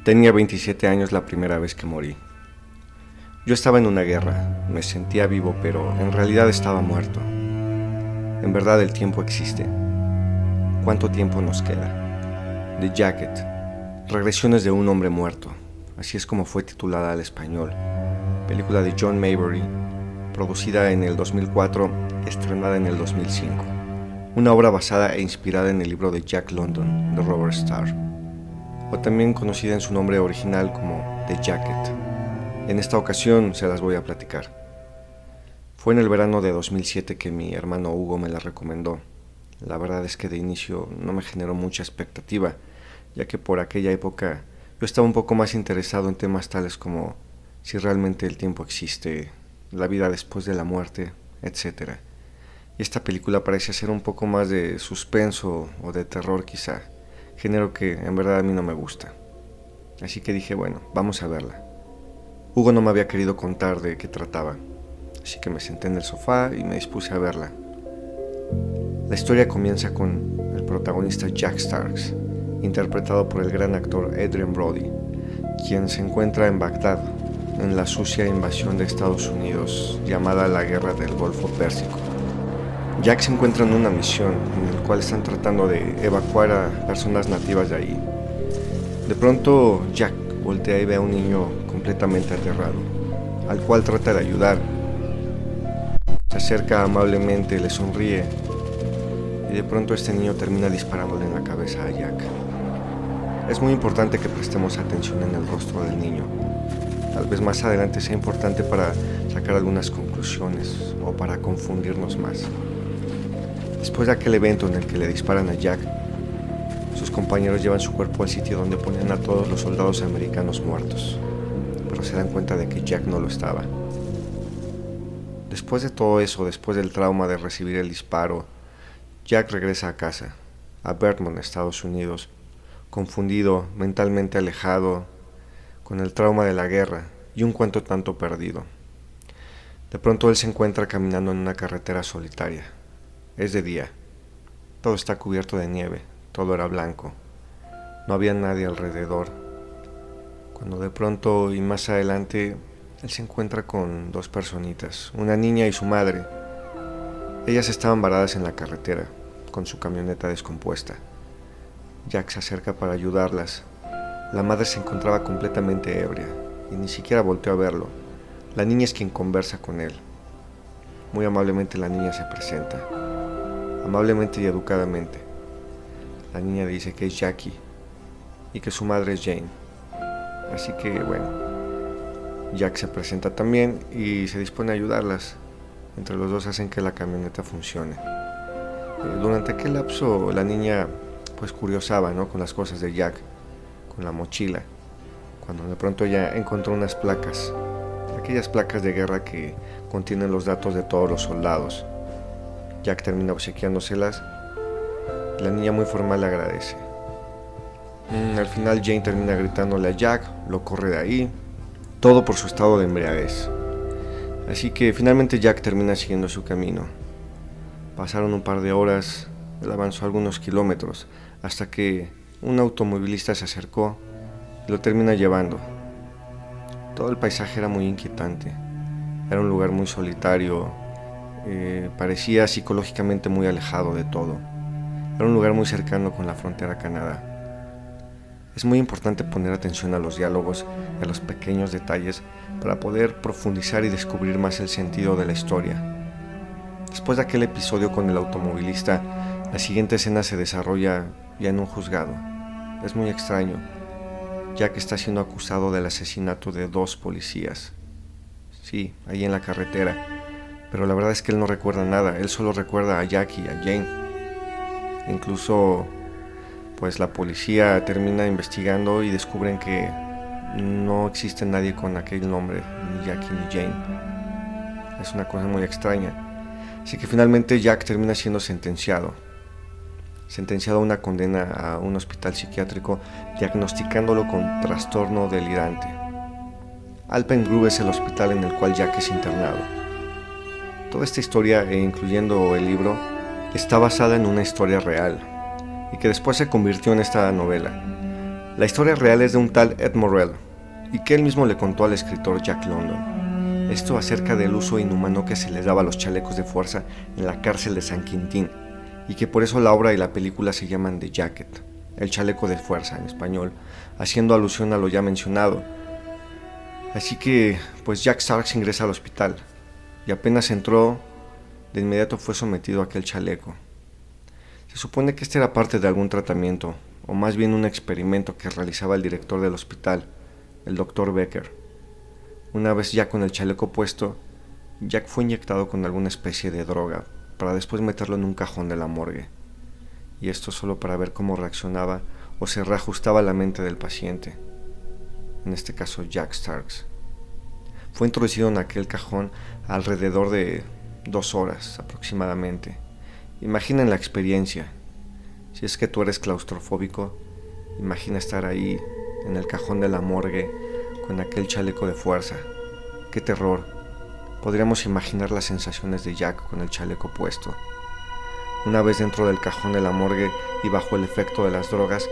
Tenía 27 años la primera vez que morí. Yo estaba en una guerra, me sentía vivo, pero en realidad estaba muerto. En verdad el tiempo existe. ¿Cuánto tiempo nos queda? The Jacket, Regresiones de un hombre muerto. Así es como fue titulada al español. Película de John Maybury, producida en el 2004 y estrenada en el 2005. Una obra basada e inspirada en el libro de Jack London, de Robert Starr, o también conocida en su nombre original como The Jacket. En esta ocasión se las voy a platicar. Fue en el verano de 2007 que mi hermano Hugo me la recomendó. La verdad es que de inicio no me generó mucha expectativa, ya que por aquella época yo estaba un poco más interesado en temas tales como si realmente el tiempo existe, la vida después de la muerte, etc. Y esta película parece ser un poco más de suspenso o de terror quizá, género que en verdad a mí no me gusta. Así que dije, bueno, vamos a verla. Hugo no me había querido contar de qué trataba, así que me senté en el sofá y me dispuse a verla. La historia comienza con el protagonista Jack Starks, interpretado por el gran actor Adrien Brody, quien se encuentra en Bagdad, en la sucia invasión de Estados Unidos llamada la Guerra del Golfo Pérsico. Jack se encuentra en una misión en la cual están tratando de evacuar a personas nativas de ahí. De pronto Jack voltea y ve a un niño completamente aterrado, al cual trata de ayudar. Se acerca amablemente, le sonríe y de pronto este niño termina disparándole en la cabeza a Jack. Es muy importante que prestemos atención en el rostro del niño. Tal vez más adelante sea importante para sacar algunas conclusiones o para confundirnos más. Después de aquel evento en el que le disparan a Jack, sus compañeros llevan su cuerpo al sitio donde ponen a todos los soldados americanos muertos, pero se dan cuenta de que Jack no lo estaba. Después de todo eso, después del trauma de recibir el disparo, Jack regresa a casa, a Vermont, Estados Unidos, confundido, mentalmente alejado, con el trauma de la guerra y un cuanto tanto perdido. De pronto él se encuentra caminando en una carretera solitaria. Es de día. Todo está cubierto de nieve, todo era blanco. No había nadie alrededor. Cuando de pronto y más adelante, él se encuentra con dos personitas, una niña y su madre. Ellas estaban varadas en la carretera, con su camioneta descompuesta. Jack se acerca para ayudarlas. La madre se encontraba completamente ebria y ni siquiera volteó a verlo. La niña es quien conversa con él. Muy amablemente la niña se presenta. Amablemente y educadamente. La niña dice que es Jackie y que su madre es Jane. Así que bueno, Jack se presenta también y se dispone a ayudarlas. Entre los dos hacen que la camioneta funcione. Durante aquel lapso la niña pues curiosaba, ¿no?, con las cosas de Jack, con la mochila, cuando de pronto ella encontró unas placas, aquellas placas de guerra que contienen los datos de todos los soldados. Jack termina obsequiándoselas y la niña muy formal le agradece. Al final Jane termina gritándole a Jack, lo corre de ahí, todo por su estado de embriaguez. Así que finalmente Jack termina siguiendo su camino. Pasaron un par de horas, él avanzó algunos kilómetros, hasta que un automovilista se acercó y lo termina llevando. Todo el paisaje era muy inquietante, era un lugar muy solitario, parecía psicológicamente muy alejado de todo. Era un lugar muy cercano con la frontera a Canadá. Es muy importante poner atención a los diálogos y a los pequeños detalles para poder profundizar y descubrir más el sentido de la historia. Después de aquel episodio con el automovilista, la siguiente escena se desarrolla ya en un juzgado. Es muy extraño, ya que está siendo acusado del asesinato de dos policías. Sí, ahí en la carretera. Pero la verdad es que él no recuerda nada, él solo recuerda a Jackie y a Jane. Incluso, pues la policía termina investigando y descubren que no existe nadie con aquel nombre, ni Jackie ni Jane. Es una cosa muy extraña. Así que finalmente Jack termina siendo sentenciado a una condena a un hospital psiquiátrico, diagnosticándolo con trastorno delirante. Alpengrove es el hospital en el cual Jack es internado. Toda esta historia, incluyendo el libro, está basada en una historia real y que después se convirtió en esta novela. La historia real es de un tal Ed Morrell, y que él mismo le contó al escritor Jack London. Esto acerca del uso inhumano que se les daba a los chalecos de fuerza en la cárcel de San Quintín, y que por eso la obra y la película se llaman The Jacket, el chaleco de fuerza en español, haciendo alusión a lo ya mencionado. Así que, pues Jack Starks ingresa al hospital, y apenas entró, de inmediato fue sometido a aquel chaleco. Se supone que este era parte de algún tratamiento, o más bien un experimento que realizaba el director del hospital, el Dr. Becker. Una vez ya con el chaleco puesto, Jack fue inyectado con alguna especie de droga, para después meterlo en un cajón de la morgue. Y esto solo para ver cómo reaccionaba o se reajustaba la mente del paciente, en este caso Jack Starks. Fue introducido en aquel cajón alrededor de 2 horas aproximadamente. Imaginen la experiencia. Si es que tú eres claustrofóbico, imagina estar ahí en el cajón de la morgue con aquel chaleco de fuerza. ¡Qué terror! Podríamos imaginar las sensaciones de Jack con el chaleco puesto. Una vez dentro del cajón de la morgue y bajo el efecto de las drogas,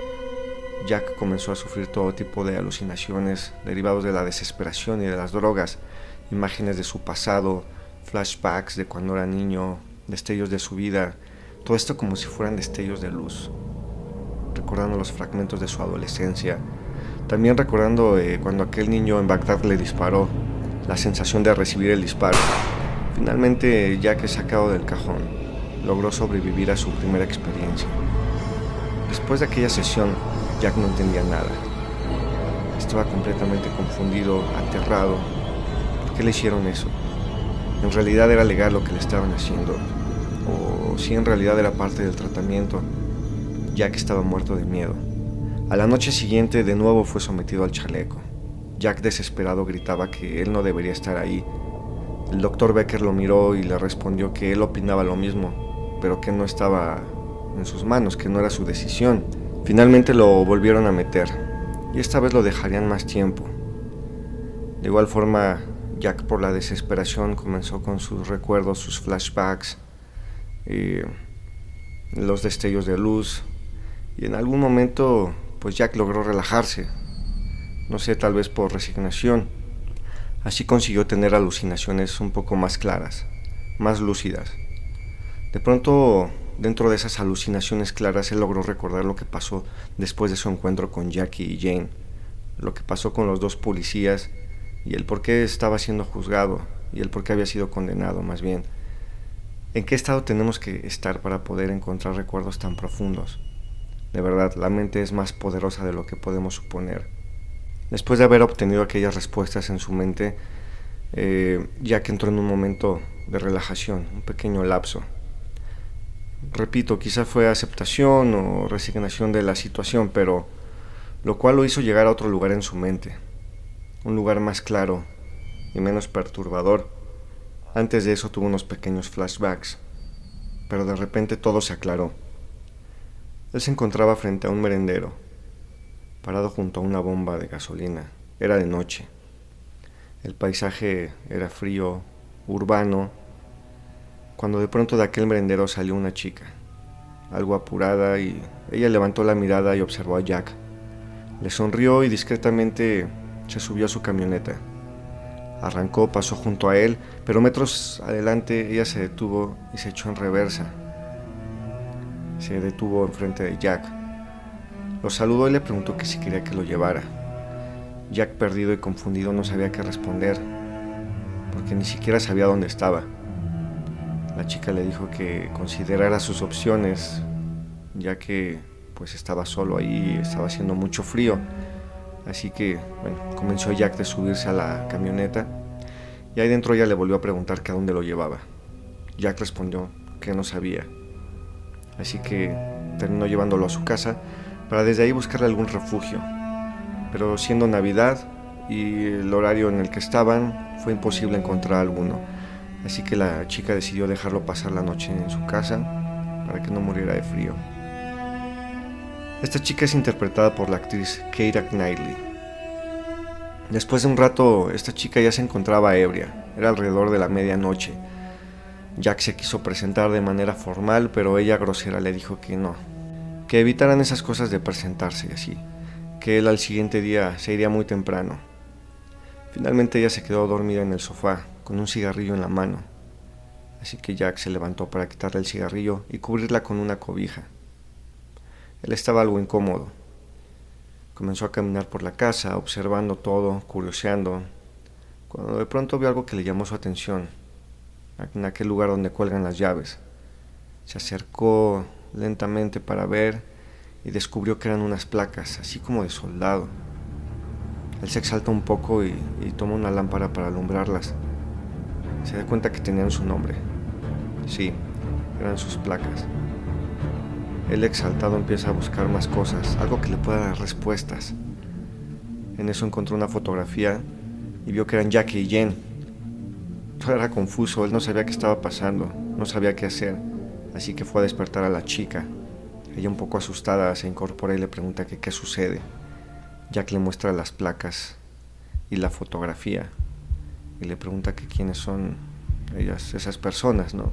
Jack comenzó a sufrir todo tipo de alucinaciones derivados de la desesperación y de las drogas, imágenes de su pasado, flashbacks de cuando era niño, destellos de su vida, todo esto como si fueran destellos de luz, recordando los fragmentos de su adolescencia, también recordando cuando aquel niño en Bagdad le disparó, la sensación de recibir el disparo. Finalmente, Jack es sacado del cajón, logró sobrevivir a su primera experiencia. Después de aquella sesión, Jack no entendía nada. Estaba completamente confundido, aterrado. ¿Por qué le hicieron eso? ¿En realidad era legal lo que le estaban haciendo? ¿O si en realidad era parte del tratamiento? Jack estaba muerto de miedo. A la noche siguiente de nuevo fue sometido al chaleco. Jack desesperado gritaba que él no debería estar ahí. El Dr. Becker lo miró y le respondió que él opinaba lo mismo, pero que no estaba en sus manos, que no era su decisión. Finalmente lo volvieron a meter, y esta vez lo dejarían más tiempo. De igual forma, Jack por la desesperación comenzó con sus recuerdos, sus flashbacks, los destellos de luz, y en algún momento pues Jack logró relajarse, no sé, tal vez por resignación. Así consiguió tener alucinaciones un poco más claras, más lúcidas. De pronto, dentro de esas alucinaciones claras, él logró recordar lo que pasó después de su encuentro con Jackie y Jane, lo que pasó con los 2 policías y el por qué estaba siendo juzgado y el por qué había sido condenado, más bien. ¿En qué estado tenemos que estar para poder encontrar recuerdos tan profundos? De verdad, la mente es más poderosa de lo que podemos suponer. Después de haber obtenido aquellas respuestas en su mente, Jack entró en un momento de relajación, un pequeño lapso. Repito, quizá fue aceptación o resignación de la situación, pero lo cual lo hizo llegar a otro lugar en su mente, un lugar más claro y menos perturbador. Antes de eso tuvo unos pequeños flashbacks, pero de repente todo se aclaró. Él se encontraba frente a un merendero, parado junto a una bomba de gasolina. Era de noche. El paisaje era frío, urbano, cuando de pronto de aquel merendero salió una chica, algo apurada, y ella levantó la mirada y observó a Jack. Le sonrió y discretamente se subió a su camioneta. Arrancó, pasó junto a él, pero metros adelante ella se detuvo y se echó en reversa. Se detuvo enfrente de Jack. Lo saludó y le preguntó que si quería que lo llevara. Jack, perdido y confundido, no sabía qué responder, porque ni siquiera sabía dónde estaba. La chica le dijo que considerara sus opciones, ya que pues estaba solo ahí, estaba haciendo mucho frío. Así que, bueno, comenzó Jack de subirse a la camioneta, y ahí dentro ella le volvió a preguntar que a dónde lo llevaba. Jack respondió que no sabía. Así que terminó llevándolo a su casa para desde ahí buscarle algún refugio. Pero siendo Navidad y el horario en el que estaban, fue imposible encontrar alguno. Así que la chica decidió dejarlo pasar la noche en su casa para que no muriera de frío. Esta chica es interpretada por la actriz Keira Knightley. Después de un rato, esta chica ya se encontraba ebria. Era alrededor de la medianoche. Jack se quiso presentar de manera formal, pero ella grosera le dijo que no, que evitaran esas cosas de presentarse y así, que él al siguiente día se iría muy temprano. Finalmente ella se quedó dormida en el sofá, con un cigarrillo en la mano, así que Jack se levantó para quitarle el cigarrillo y cubrirla con una cobija. Él estaba algo incómodo. Comenzó a caminar por la casa, observando todo, curioseando, cuando de pronto vio algo que le llamó su atención, en aquel lugar donde cuelgan las llaves. Se acercó lentamente para ver y descubrió que eran unas placas, así como de soldado. Él se exalta un poco y toma una lámpara para alumbrarlas. Se da cuenta que tenían su nombre. Sí, eran sus placas. Él exaltado empieza a buscar más cosas, algo que le pueda dar respuestas. En eso encontró una fotografía y vio que eran Jackie y Jen. Todo era confuso, él no sabía qué estaba pasando, no sabía qué hacer, así que fue a despertar a la chica. Ella, un poco asustada, se incorpora y le pregunta que qué sucede. Jack le muestra las placas y la fotografía y le pregunta que quiénes son esas personas, ¿no?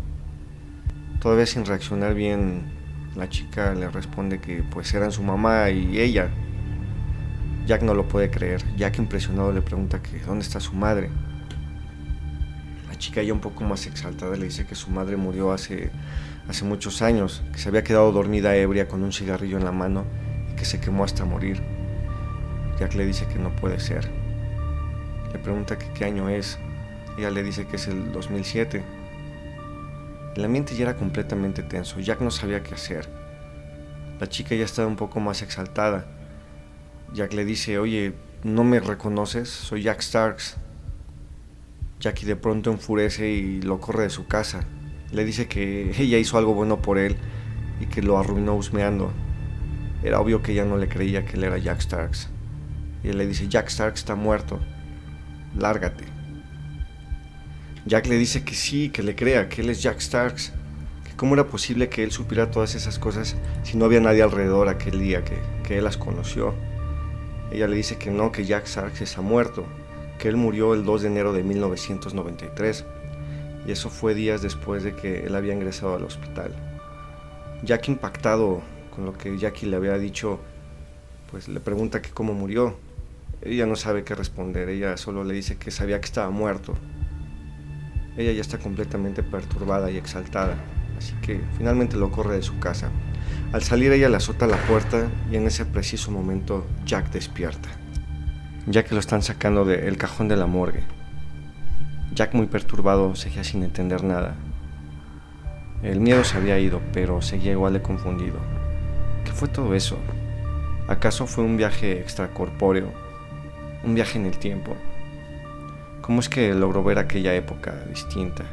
Todavía sin reaccionar bien, la chica le responde que pues eran su mamá y ella. Jack no lo puede creer. Jack, impresionado, le pregunta que dónde está su madre. La chica, ya un poco más exaltada, le dice que su madre murió hace muchos años, que se había quedado dormida ebria con un cigarrillo en la mano y que se quemó hasta morir. Jack le dice que no puede ser. Le pregunta que qué año es. Ella le dice que es el 2007. El ambiente ya era completamente tenso. Jack no sabía qué hacer. La chica ya estaba un poco más exaltada. Jack le dice, oye, ¿no me reconoces? Soy Jack Starks. Jackie de pronto enfurece y lo corre de su casa. Le dice que ella hizo algo bueno por él y que lo arruinó husmeando. Era obvio que ella no le creía que él era Jack Starks. Y él le dice, Jack Starks está muerto. Lárgate. Jack le dice que sí, que le crea, que él es Jack Starks, que cómo era posible que él supiera todas esas cosas si no había nadie alrededor aquel día que él las conoció. Ella le dice que no, que Jack Starks está muerto, que él murió el 2 de enero de 1993, y eso fue días después de que él había ingresado al hospital. Jack, impactado con lo que Jackie le había dicho, pues le pregunta que cómo murió. Ella no sabe qué responder, ella solo le dice que sabía que estaba muerto. Ella ya está completamente perturbada y exaltada, así que finalmente lo corre de su casa. Al salir, ella le azota la puerta y en ese preciso momento Jack despierta, ya que lo están sacando del cajón de la morgue. Jack, muy perturbado, seguía sin entender nada. El miedo se había ido, pero seguía igual de confundido. ¿Qué fue todo eso? ¿Acaso fue un viaje extracorpóreo? ¿Un viaje en el tiempo? ¿Cómo es que logró ver aquella época distinta?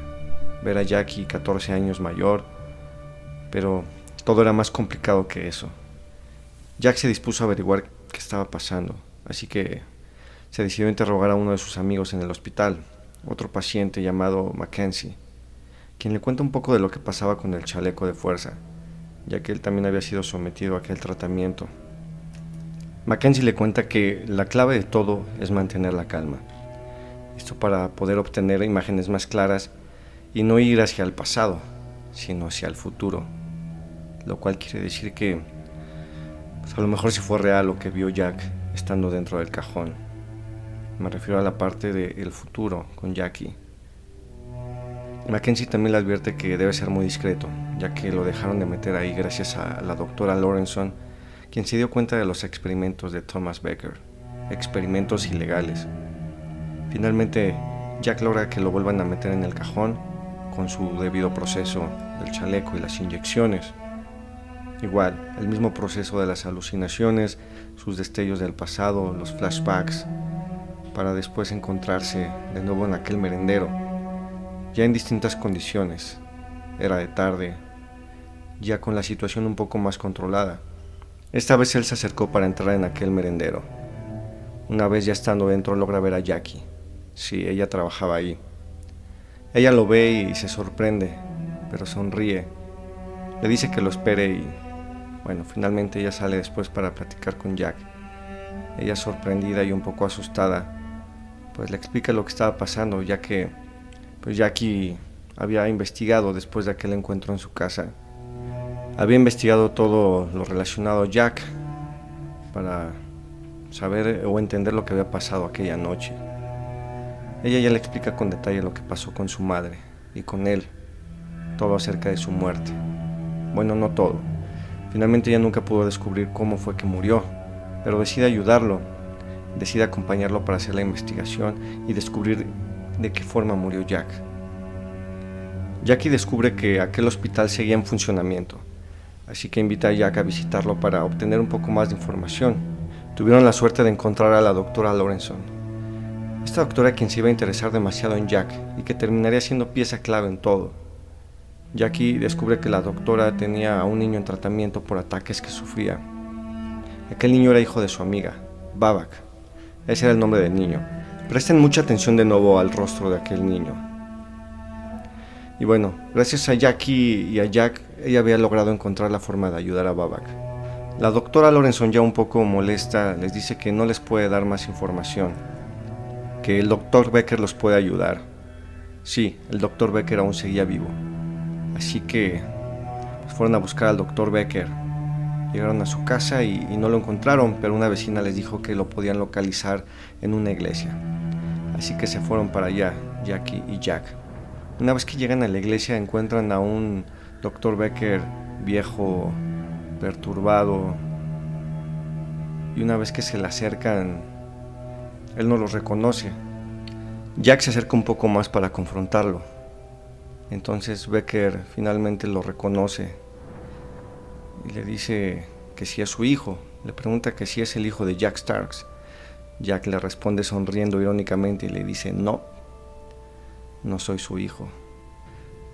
Ver a Jackie 14 años mayor, pero todo era más complicado que eso. Jack se dispuso a averiguar qué estaba pasando, así que se decidió a interrogar a uno de sus amigos en el hospital, otro paciente llamado Mackenzie, quien le cuenta un poco de lo que pasaba con el chaleco de fuerza, ya que él también había sido sometido a aquel tratamiento. Mackenzie le cuenta que la clave de todo es mantener la calma. Esto para poder obtener imágenes más claras y no ir hacia el pasado, sino hacia el futuro. Lo cual quiere decir que pues a lo mejor sí fue real lo que vio Jack estando dentro del cajón. Me refiero a la parte del futuro con Jackie. Mackenzie también le advierte que debe ser muy discreto, ya que lo dejaron de meter ahí gracias a la doctora Lawrenson, quien se dio cuenta de los experimentos de Thomas Becker, experimentos ilegales. Finalmente, Jack logra que lo vuelvan a meter en el cajón con su debido proceso del chaleco y las inyecciones. Igual, el mismo proceso de las alucinaciones, sus destellos del pasado, los flashbacks, para después encontrarse de nuevo en aquel merendero, ya en distintas condiciones. Era de tarde, ya con la situación un poco más controlada. Esta vez él se acercó para entrar en aquel merendero. Una vez ya estando dentro, logra ver a Jackie. Sí, ella trabajaba ahí. Ella lo ve y se sorprende, pero sonríe. Le dice que lo espere y, bueno, finalmente ella sale después para platicar con Jack. Ella, sorprendida y un poco asustada, pues le explica lo que estaba pasando, ya que pues Jackie había investigado después de aquel encuentro en su casa. Había investigado todo lo relacionado a Jack para saber o entender lo que había pasado aquella noche. Ella ya le explica con detalle lo que pasó con su madre y con él, todo acerca de su muerte. Bueno, no todo. Finalmente ella nunca pudo descubrir cómo fue que murió, pero decide ayudarlo, decide acompañarlo para hacer la investigación y descubrir de qué forma murió Jack. Jackie descubre que aquel hospital seguía en funcionamiento, así que invita a Jack a visitarlo para obtener un poco más de información. Tuvieron la suerte de encontrar a la doctora Lorenson. Esta doctora quien se iba a interesar demasiado en Jack y que terminaría siendo pieza clave en todo. Jackie descubre que la doctora tenía a un niño en tratamiento por ataques que sufría. Aquel niño era hijo de su amiga, Babak. Ese era el nombre del niño. Presten mucha atención de nuevo al rostro de aquel niño. Y bueno, gracias a Jackie y a Jack, ella había logrado encontrar la forma de ayudar a Babak. La doctora Lorenson, ya un poco molesta, les dice que no les puede dar más información, que el doctor Becker los puede ayudar. Sí, el doctor Becker aún seguía vivo. Así que pues fueron a buscar al doctor Becker. Llegaron a su casa y no lo encontraron, pero una vecina les dijo que lo podían localizar en una iglesia. Así que se fueron para allá, Jackie y Jack. Una vez que llegan a la iglesia encuentran a un doctor Becker viejo, perturbado, y una vez que se le acercan, él no los reconoce. Jack se acerca un poco más para confrontarlo. Entonces Becker finalmente lo reconoce y le dice que si es su hijo. Le pregunta que si es el hijo de Jack Starks. Jack le responde sonriendo irónicamente y le dice: no soy su hijo.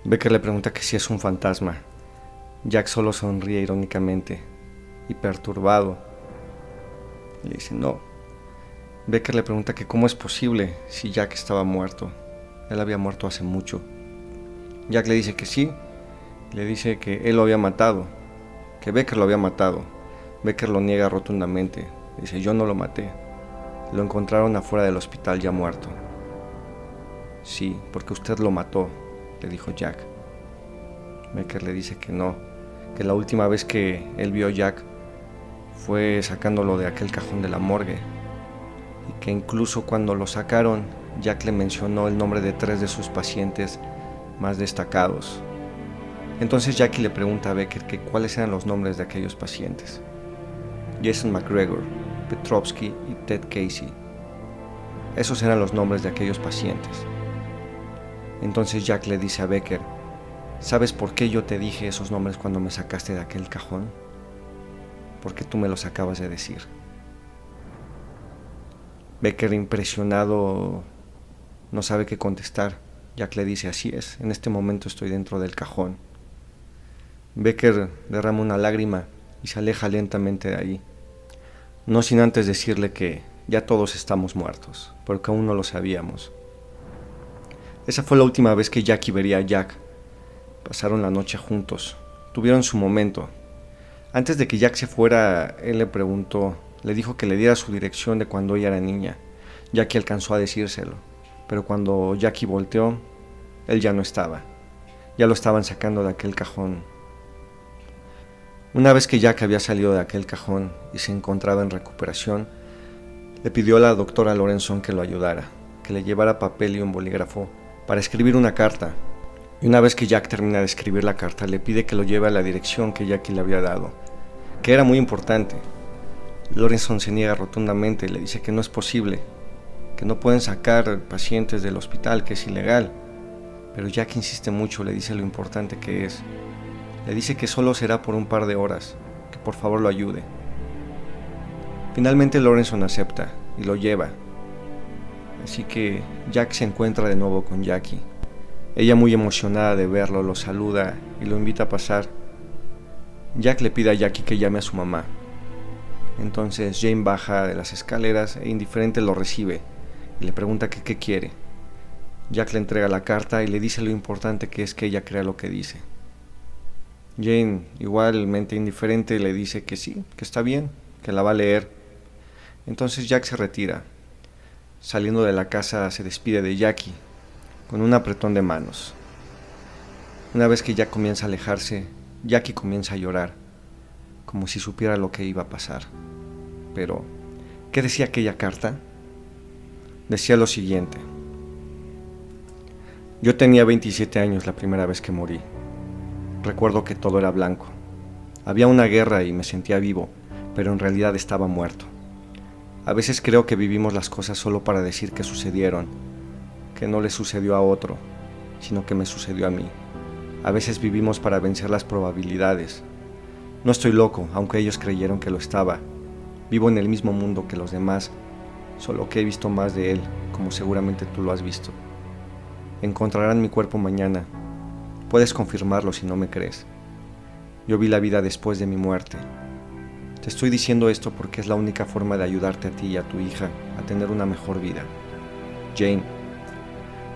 Becker le pregunta que si es un fantasma. Jack solo sonríe irónicamente y perturbado. Le dice no. Becker le pregunta que cómo es posible si Jack estaba muerto. Él había muerto hace mucho. Jack le dice que sí. Le dice que él lo había matado, que Becker lo había matado. Becker lo niega rotundamente. Dice: yo no lo maté. Lo encontraron afuera del hospital ya muerto. Sí, porque usted lo mató, le dijo Jack. Becker le dice que no, que la última vez que él vio a Jack fue sacándolo de aquel cajón de la morgue, y que incluso cuando lo sacaron, Jack le mencionó el nombre de 3 de sus pacientes más destacados. Entonces Jackie le pregunta a Becker que cuáles eran los nombres de aquellos pacientes. Jason McGregor, Petrovsky y Ted Casey. Esos eran los nombres de aquellos pacientes. Entonces Jack le dice a Becker: ¿sabes por qué yo te dije esos nombres cuando me sacaste de aquel cajón? Porque tú me los acabas de decir. Becker, impresionado, no sabe qué contestar. Jack le dice: así es, en este momento estoy dentro del cajón. Becker derrama una lágrima y se aleja lentamente de ahí, no sin antes decirle que ya todos estamos muertos, porque aún no lo sabíamos. Esa fue la última vez que Jackie vería a Jack. Pasaron la noche juntos, tuvieron su momento. Antes de que Jack se fuera, él le dijo que le diera su dirección de cuando ella era niña. Jackie alcanzó a decírselo, pero cuando Jackie volteó, él ya no estaba. Ya lo estaban sacando de aquel cajón. Una vez que Jack había salido de aquel cajón y se encontraba en recuperación, le pidió a la doctora Lorenson que lo ayudara, que le llevara papel y un bolígrafo para escribir una carta. Y una vez que Jack termina de escribir la carta, le pide que lo lleve a la dirección que Jackie le había dado, que era muy importante. Lorenson se niega rotundamente y le dice que no es posible, que no pueden sacar pacientes del hospital, que es ilegal. Pero Jack insiste mucho, le dice lo importante que es. Le dice que solo será por un par de horas, que por favor lo ayude. Finalmente Lorenson acepta y lo lleva. Así que Jack se encuentra de nuevo con Jackie. Ella, muy emocionada de verlo, lo saluda y lo invita a pasar. Jack le pide a Jackie que llame a su mamá. Entonces Jane baja de las escaleras e indiferente lo recibe y le pregunta que qué quiere. Jack le entrega la carta y le dice lo importante que es que ella crea lo que dice. Jane, igualmente indiferente, le dice que sí, que está bien, que la va a leer. Entonces Jack se retira. Saliendo de la casa se despide de Jackie con un apretón de manos. Una vez que Jack comienza a alejarse, Jackie comienza a llorar, como si supiera lo que iba a pasar. Pero, ¿Qué decía aquella carta? Decía lo siguiente: yo tenía 27 años la primera vez que morí. Recuerdo que todo era blanco. Había una guerra y me sentía vivo, pero en realidad estaba muerto. A veces creo que vivimos las cosas solo para decir que sucedieron, que no le sucedió a otro, sino que me sucedió a mí. A veces vivimos para vencer las probabilidades. No estoy loco, aunque ellos creyeron que lo estaba. Vivo en el mismo mundo que los demás, solo que he visto más de él, como seguramente tú lo has visto. Encontrarán mi cuerpo mañana. Puedes confirmarlo si no me crees. Yo vi la vida después de mi muerte. Te estoy diciendo esto porque es la única forma de ayudarte a ti y a tu hija a tener una mejor vida. Jane,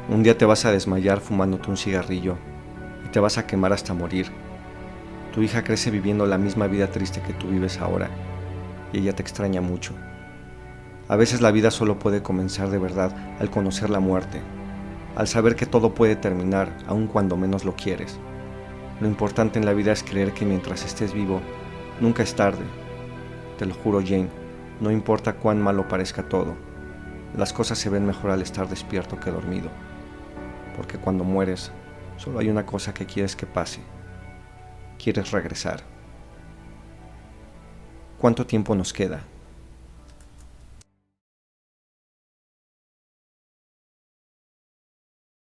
un día te vas a desmayar fumándote un cigarrillo y te vas a quemar hasta morir. Tu hija crece viviendo la misma vida triste que tú vives ahora y ella te extraña mucho. A veces la vida solo puede comenzar de verdad al conocer la muerte, al saber que todo puede terminar aun cuando menos lo quieres. Lo importante en la vida es creer que mientras estés vivo, nunca es tarde. Te lo juro, Jane, no importa cuán malo parezca todo, las cosas se ven mejor al estar despierto que dormido. Porque cuando mueres, solo hay una cosa que quieres que pase. Quieres regresar. ¿Cuánto tiempo nos queda?